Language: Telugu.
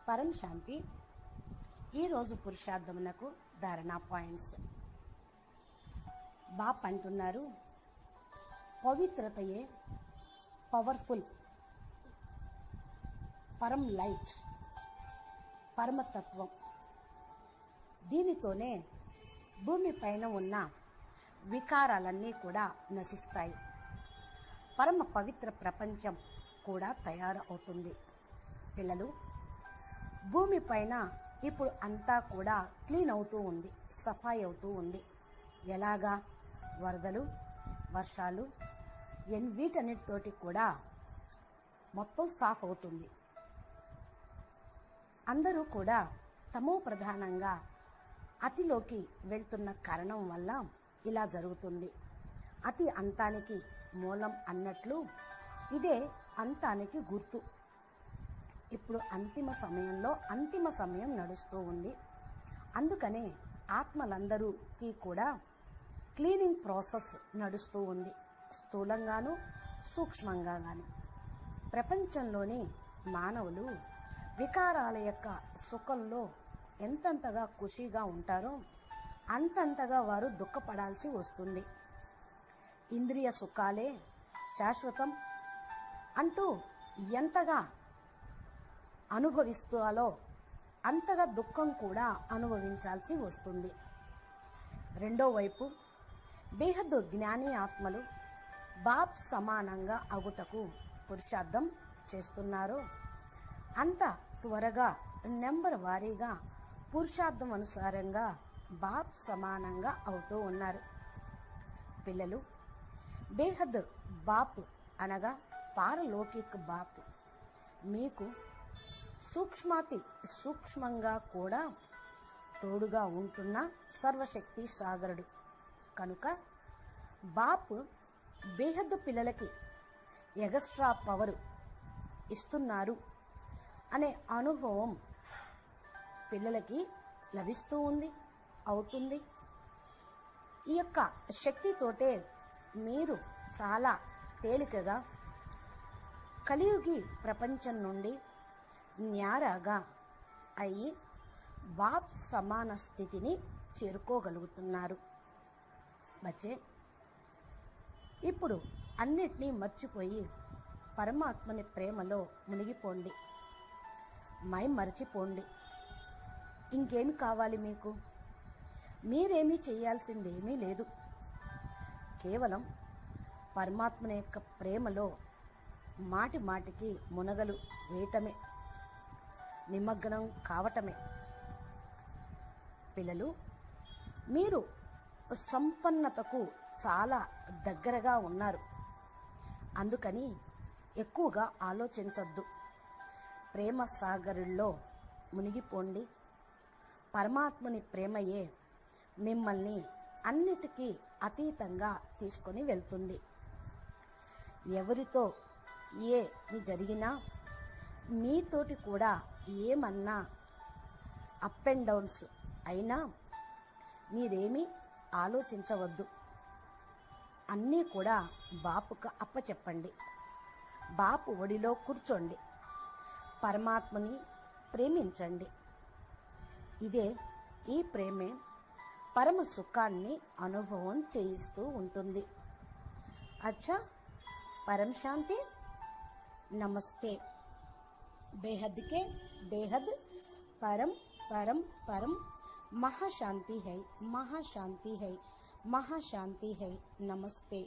పరం శాంతి. ఈరోజు పురుషార్థమునకు ధారణా పాయింట్స్. బాప్ అంటున్నారు, పవిత్రతయే పవర్ఫుల్, పరం లైట్, పరమతత్వం. దీనితోనే భూమి పైన ఉన్న వికారాలన్నీ కూడా నశిస్తాయి. పరమ పవిత్ర ప్రపంచం కూడా తయారు అవుతుంది. పిల్లలు, భూమి పైన ఇప్పుడు అంతా కూడా క్లీన్ అవుతూ ఉంది, సఫాయి అవుతూ ఉంది. ఎలాగా? వరదలు, వర్షాలు, వీటన్నిటితోటి కూడా మొత్తం సాఫ్ అవుతుంది. అందరూ కూడా తమో ప్రధానంగా అతిలోకి వెళ్తున్న కారణం వల్ల ఇలా జరుగుతుంది. అతి అంతానికి మూలం అన్నట్లు ఇదే అంతానికి గుర్తు. ఇప్పుడు అంతిమ సమయం నడుస్తూ ఉంది. అందుకనే ఆత్మలందరికీ కూడా క్లీనింగ్ ప్రాసెస్ నడుస్తూ ఉంది, స్థూలంగాను సూక్ష్మంగా గాను. ప్రపంచంలోని మానవులు వికారాల యొక్క సుఖంలో ఎంతంతగా ఖుషీగా ఉంటారో అంతంతగా వారు దుఃఖపడాల్సి వస్తుంది. ఇంద్రియ సుఖాలే శాశ్వతం అంటూ ఎంతగా అనుభవిస్తాలో అంతగా దుఃఖం కూడా అనుభవించాల్సి వస్తుంది. రెండో వైపు బేహద్దు జ్ఞాని ఆత్మలు బాప్ సమానంగా అగుటకు పురుషార్థం చేస్తున్నారు. అంత త్వరగా నెంబర్ వారీగా పురుషార్థం అనుసారంగా బాప్ సమానంగా అవుతూ ఉన్నారు. పిల్లలు, బేహద్ బాప్ అనగా పారలౌకిక బాప్ మీకు సూక్ష్మాతి సూక్ష్మంగా కూడా తోడుగా ఉంటున్న సర్వశక్తి సాగరుడు కనుక బాప్ బేహద్దు పిల్లలకి ఎగస్ట్రా పవర్ ఇస్తున్నారు అనే అనుభవం పిల్లలకి లభిస్తూ ఉంది, అవుతుంది. ఈ యొక్క శక్తితోటే మీరు చాలా తేలికగా కలియుగి ప్రపంచం నుండి న్యారాగా అయ్యి బాప్ సమాన స్థితిని చేరుకోగలుగుతున్నారు. బచ్చే, ఇప్పుడు అన్నిటినీ మర్చిపోయి పరమాత్మని ప్రేమలో మునిగిపోండి, మర్చిపోండి. ఇంకేమి కావాలి మీకు? మీరేమీ చేయాల్సిందేమీ లేదు. కేవలం పరమాత్మని యొక్క ప్రేమలో మాటి మాటికి మునగలు వేయటమే, నిమగ్నం కావటమే. పిల్లలు, మీరు సంపన్నతకు చాలా దగ్గరగా ఉన్నారు. అందుకని ఎక్కువగా ఆలోచించొద్దు. ప్రేమ సాగరుల్లో మునిగిపోండి. పరమాత్మని ప్రేమయే మిమ్మల్ని అన్నిటికీ అతీతంగా తీసుకొని వెళ్తుంది. ఎవరితో ఏమి జరిగినా, మీతోటి కూడా ఏమన్నా అప్ అండ్ డౌన్స్ అయినా మీరేమీ ఆలోచించవద్దు. అన్నీ కూడా బాపుకు అప్పచెప్పండి. బాపు ఒడిలో కూర్చోండి. పరమాత్మని ప్రేమించండి. ఈ ప్రేమే పరమ సుఖాన్ని అనుభవం చేయిస్తూ ఉంటుంది. అచ్చా, పరం శాంతి. నమస్తే. बेहद के बेहद परम परम परम महाशांति है, महाशांति है, महाशांति है. नमस्ते.